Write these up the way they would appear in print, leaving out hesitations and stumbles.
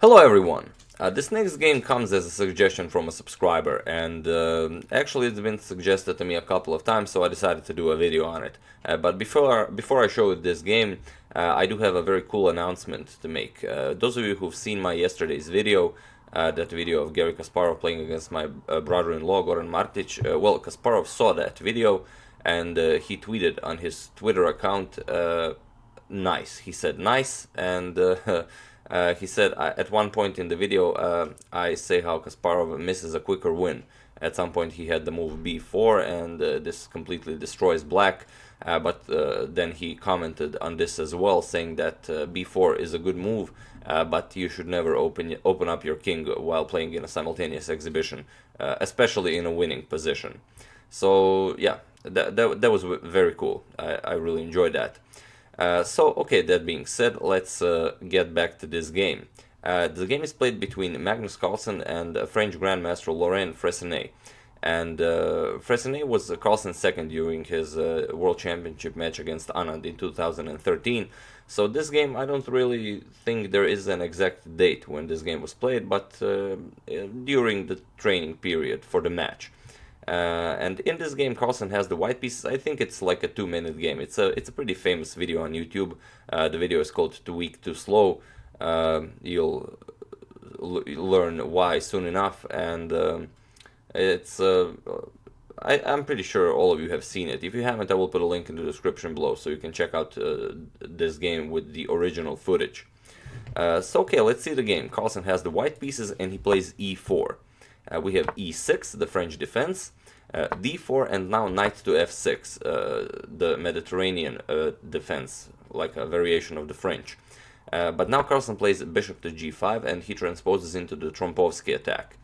Hello everyone! This next game comes as a suggestion from a subscriber, and actually it's been suggested to me a couple of times, so I decided to do a video on it. But before I show you this game, I do have a very cool announcement to make. Those of you who've seen my yesterday's video, that video of Garry Kasparov playing against my brother-in-law Goran Martic, well, Kasparov saw that video, and he tweeted on his Twitter account, nice. He said nice, and he said at one point in the video, I say how Kasparov misses a quicker win. At some point he had the move b4, and this completely destroys black, but then he commented on this as well, saying that b4 is a good move, but you should never open up your king while playing in a simultaneous exhibition, especially in a winning position. So yeah, that was very cool. I really enjoyed that. Okay, that being said, let's get back to this game. The game is played between Magnus Carlsen and French Grandmaster Laurent Fressinet. And Fressinet was Carlsen's second during his World Championship match against Anand in 2013. So this game, I don't really think there is an exact date when this game was played, but during the training period for the match. And in this game, Carlsen has the white pieces. I think it's like a 2-minute game. It's a pretty famous video on YouTube. The video is called "Too Weak, Too Slow." You'll learn why soon enough, and it's. I'm pretty sure all of you have seen it. If you haven't, I will put a link in the description below so you can check out this game with the original footage. Okay, let's see the game. Carlsen has the white pieces and he plays e4. We have e6, the French defense, d4, and now knight to f6, the Mediterranean defense, like a variation of the French. But now Carlsen plays bishop to g5, and he transposes into the Trompovsky attack.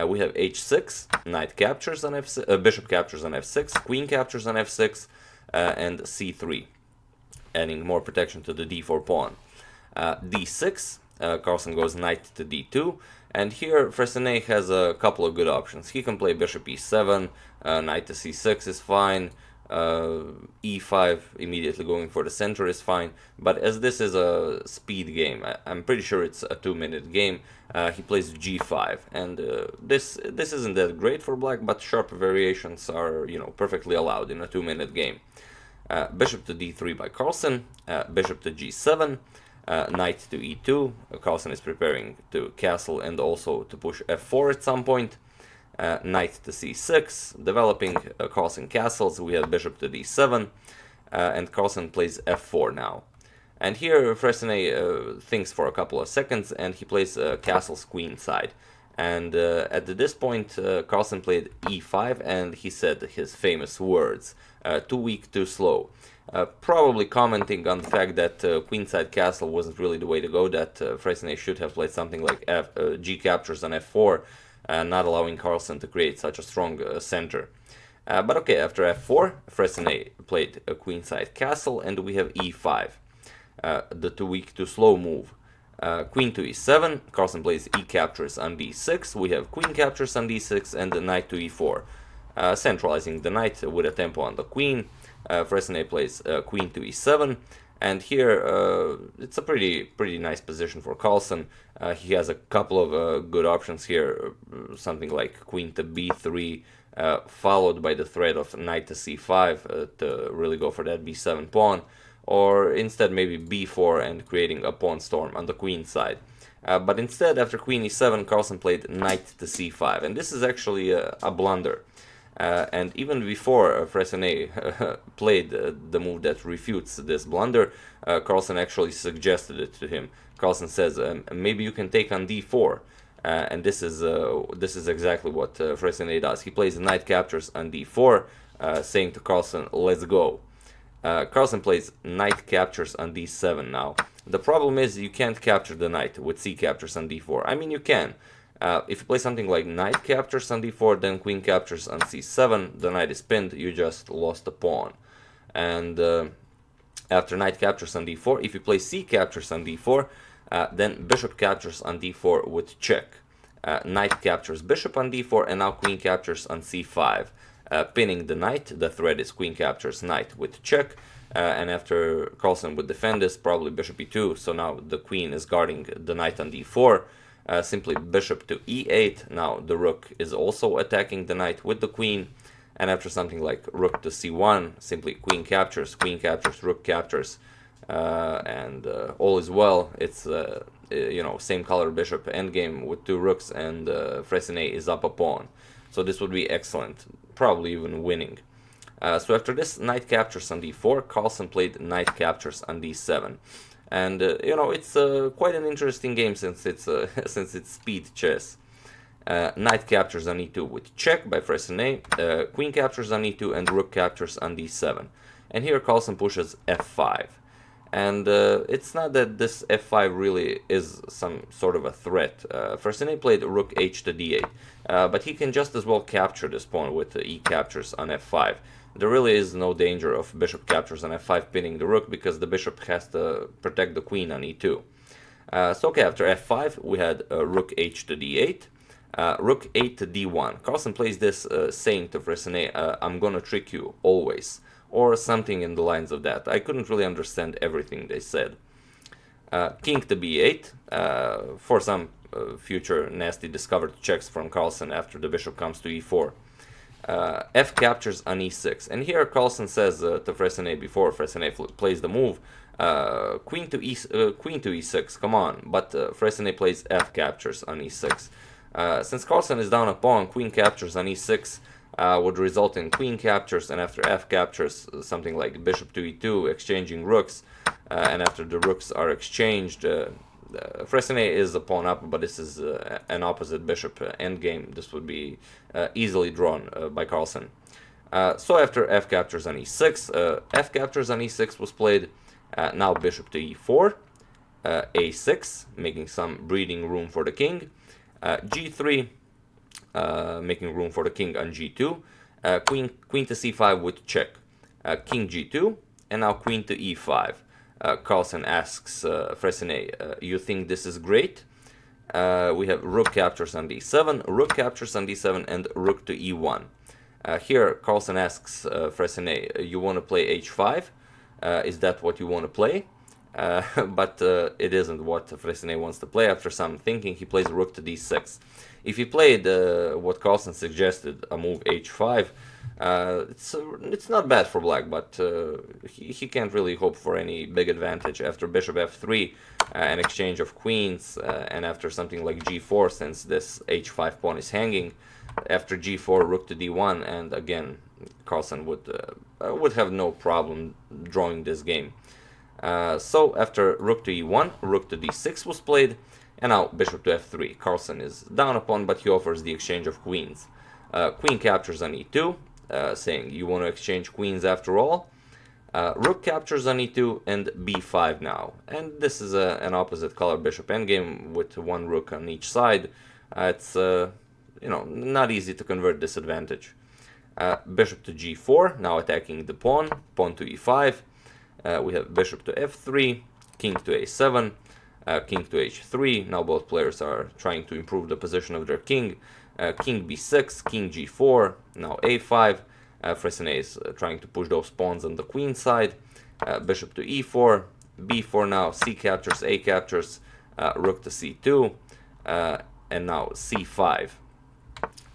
We have h6, knight captures on f6, bishop captures on f6, queen captures on f6, and c3, adding more protection to the d4 pawn. d6, Carlsen goes knight to d2, and here Fressinet has a couple of good options. He can play bishop e7, knight to c6 is fine, e5 immediately going for the center is fine, but as this is a speed game, I'm pretty sure it's a 2-minute game, he plays g5, and this isn't that great for black, but sharp variations are, perfectly allowed in a 2-minute game. Bishop to d3 by Carlsen, bishop to g7, knight to e2, Carlsen is preparing to castle and also to push f4 at some point, knight to c6, developing Carlsen castles. We have bishop to d7, and Carlsen plays f4 now. And here Fressinet thinks for a couple of seconds, and he plays castles queenside. And at this point, Carlsen played e5, and he said his famous words, "Too weak, too slow." Probably commenting on the fact that queenside castle wasn't really the way to go, that Fressinet should have played something like g captures on f4, not allowing Carlsen to create such a strong center. But okay, after f4, Fressinet played a queenside castle, and we have e5, the too weak, too slow move. Queen to e7, Carlsen plays e captures on d6, we have queen captures on d6, and the knight to e4, centralizing the knight with a tempo on the queen. Fressinet plays queen to e7, and here it's a pretty nice position for Carlsen. He has a couple of good options here, something like queen to b3, followed by the threat of knight to c5 to really go for that b7 pawn, or instead maybe b4 and creating a pawn storm on the queen side. But instead, after queen e7, Carlsen played knight to c5, and this is actually a blunder. And even before Fressinet played the move that refutes this blunder, Carlsen actually suggested it to him. Carlsen says, maybe you can take on d4, and this is exactly what Fressinet does. He plays knight captures on d4, saying to Carlsen, "Let's go." Carlsen plays knight captures on d7 now. The problem is you can't capture the knight with c captures on d4. I mean, you can. If you play something like knight captures on d4, then queen captures on c7, the knight is pinned, you just lost a pawn. And after knight captures on d4, if you play c captures on d4, then bishop captures on d4 with check. Knight captures bishop on d4, and now queen captures on c5. pinning the knight. The threat is queen captures knight with check, and after Carlsen would defend this, probably bishop e2, so now the queen is guarding the knight on d4. Simply bishop to e8, now the rook is also attacking the knight with the queen, and after something like rook to c1, simply queen captures, rook captures, and all is well. It's you know, same color bishop endgame with 2 rooks, and Fressinet is up a pawn, so this would be excellent, probably even winning. So after this knight captures on d4, Carlsen played knight captures on d7. And you know, it's quite an interesting game since it's since it's speed chess. Knight captures on e2 with check by Fressinet, queen captures on e2, and rook captures on d7. And here Carlsen pushes f5. And it's not that this f5 really is some sort of a threat. Fressinet played rook h to d8, but he can just as well capture this pawn with e captures on f5. There really is no danger of bishop captures on f5 pinning the rook, because the bishop has to protect the queen on e2. So okay, after f5 we had rook h to d8, rook 8 to d1. Carlsen plays this saying to Fressinet, I'm gonna trick you always, or something in the lines of that. I couldn't really understand everything they said. King to b8, for some future nasty discovered checks from Carlsen after the bishop comes to e4. F captures on e6, and here Carlsen says to Fressinet, before Fressinet plays the move, queen to e6, come on, but Fressinet plays f captures on e6. Since Carlsen is down a pawn, queen captures on e6 would result in queen captures, and after f captures, something like bishop to e2, exchanging rooks, and after the rooks are exchanged, Fressinet is a pawn up, but this is an opposite bishop endgame. This would be easily drawn by Carlsen. So after f captures on e6, f captures on e6 was played. Now bishop to e4, a6, making some breathing room for the king, g3, making room for the king on g2, queen to c5 with check, king g2, and now queen to e5. Carlsen asks Fressinet, you think this is great? We have rook captures on d7, rook captures on d7, and rook to e1. Here Carlsen asks Fressinet, you want to play h5? Is that what you want to play? But it isn't what Fressinet wants to play. After some thinking, he plays rook to d6. If he played what Carlsen suggested, a move h5, it's not bad for black, but he can't really hope for any big advantage. After bishop f3, an exchange of queens, and after something like g4, since this h5 pawn is hanging, after g4, rook to d1, and again Carlsen would have no problem drawing this game. So after rook to e1, rook to d6 was played, and now bishop to f3. Carlsen is down a pawn, but he offers the exchange of queens. Queen captures on e2, saying you want to exchange queens after all. Rook captures on e2, and b5 now. And this is an opposite color bishop endgame with one rook on each side. It's you know, not easy to convert this advantage. Bishop to g4, now attacking the pawn to e5. We have bishop to f3, king to a7, king to h3. Now both players are trying to improve the position of their king. King b6, king g4, now a5. Fressinet is trying to push those pawns on the queen side. Bishop to e4, b4 now, c captures, a captures, rook to c2, and now c5.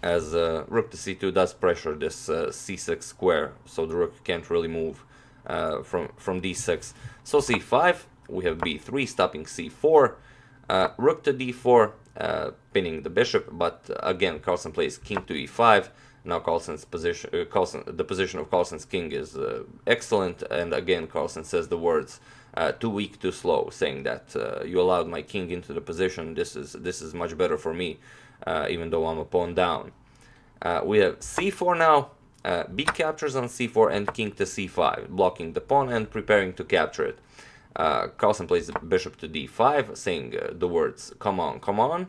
As rook to c2 does pressure this c6 square, so the rook can't really move from d6. So c5, we have b3 stopping c4, rook to d4, pinning the bishop, but again Carlsen plays king to e5. Now Carlsen's position, the position of Carlsen's king is excellent, and again Carlsen says the words too weak, too slow, saying that you allowed my king into the position. This is much better for me, even though I'm a pawn down. We have c4 now, b captures on c4, and king to c5, blocking the pawn and preparing to capture it. Carlsen plays bishop to d5, saying the words come on, come on.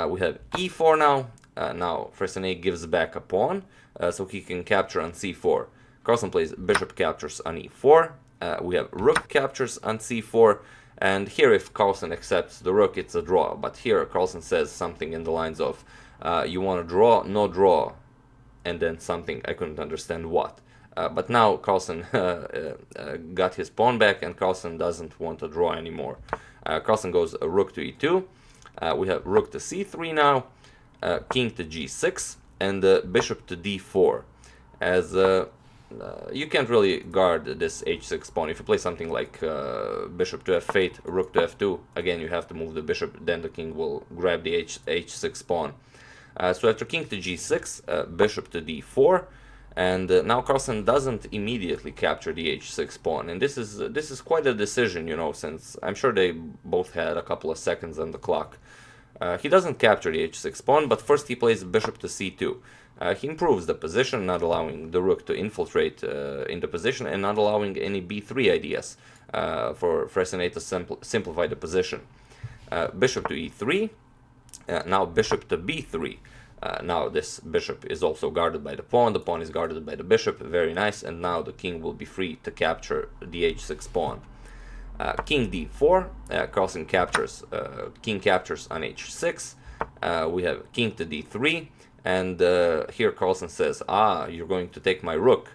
We have e4 now. Now Fressinet gives back a pawn, so he can capture on c4. Carlsen plays bishop captures on e4. We have rook captures on c4, and here if Carlsen accepts the rook, it's a draw. But here Carlsen says something in the lines of, you want to draw, no draw. and then something, I couldn't understand what. But now Carlsen got his pawn back, and Carlsen doesn't want to draw anymore. Carlsen goes rook to e2. We have rook to c3 now, king to g6, and bishop to d4. As you can't really guard this h6 pawn. If you play something like bishop to f8, rook to f2, again you have to move the bishop, then the king will grab the h6 pawn. So after king to g6, bishop to d4, and now Carlsen doesn't immediately capture the h6 pawn, and this is quite a decision, you know, since I'm sure they both had a couple of seconds on the clock. He doesn't capture the h6 pawn, but first he plays bishop to c2. He improves the position, not allowing the rook to infiltrate in the position, and not allowing any b3 ideas for Fressinet to simplify the position. Bishop to e3, now bishop to b3. Now this bishop is also guarded by the pawn is guarded by the bishop, very nice, and now the king will be free to capture the h6 pawn. King d4, Carlsen captures, king captures on h6, we have king to d3, and here Carlsen says, you're going to take my rook,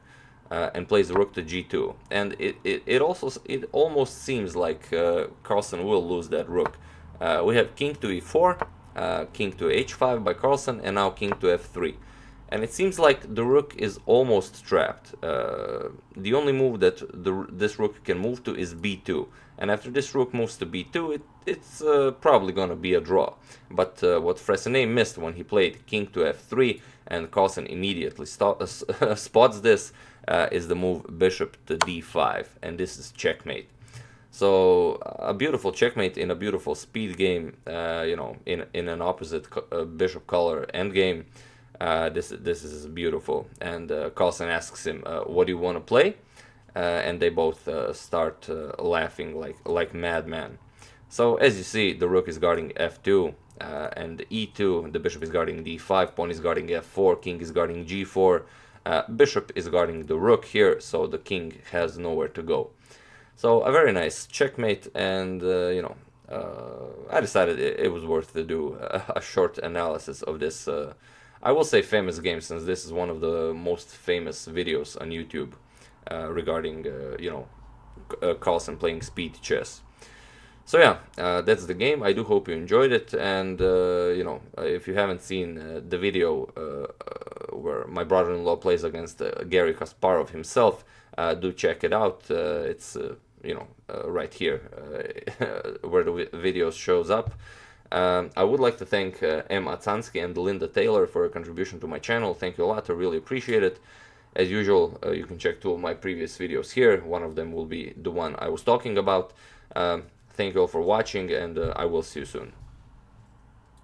and plays the rook to g2, and it almost seems like Carlsen will lose that rook. We have king to e4, king to h5 by Carlsen, and now king to f3. And it seems like the rook is almost trapped. The only move that this rook can move to is b2. And after this rook moves to b2, it's probably going to be a draw. But what Fressinet missed when he played king to f3, and Carlsen immediately spots this, is the move bishop to d5. And this is checkmate. So a beautiful checkmate in a beautiful speed game, you know, in an opposite bishop color endgame. This is beautiful, and Carlsen asks him, "What do you want to play?" And they both start laughing like madmen. So as you see, the rook is guarding f2, and e2. The bishop is guarding d5. Pawn is guarding f4. King is guarding g4. Bishop is guarding the rook here, so the king has nowhere to go. So a very nice checkmate, and you know, I decided it was worth to do a short analysis of this. I will say famous game, since this is one of the most famous videos on YouTube regarding, you know, Carlsen playing speed chess. So yeah, that's the game. I do hope you enjoyed it, and you know, if you haven't seen the video where my brother-in-law plays against Garry Kasparov himself, do check it out. It's you know, right here where the video shows up. I would like to thank M. Atsansky and Linda Taylor for a contribution to my channel. Thank you a lot, I really appreciate it. As usual, you can check 2 of my previous videos here. One of them will be the one I was talking about. Thank you all for watching, and I will see you soon.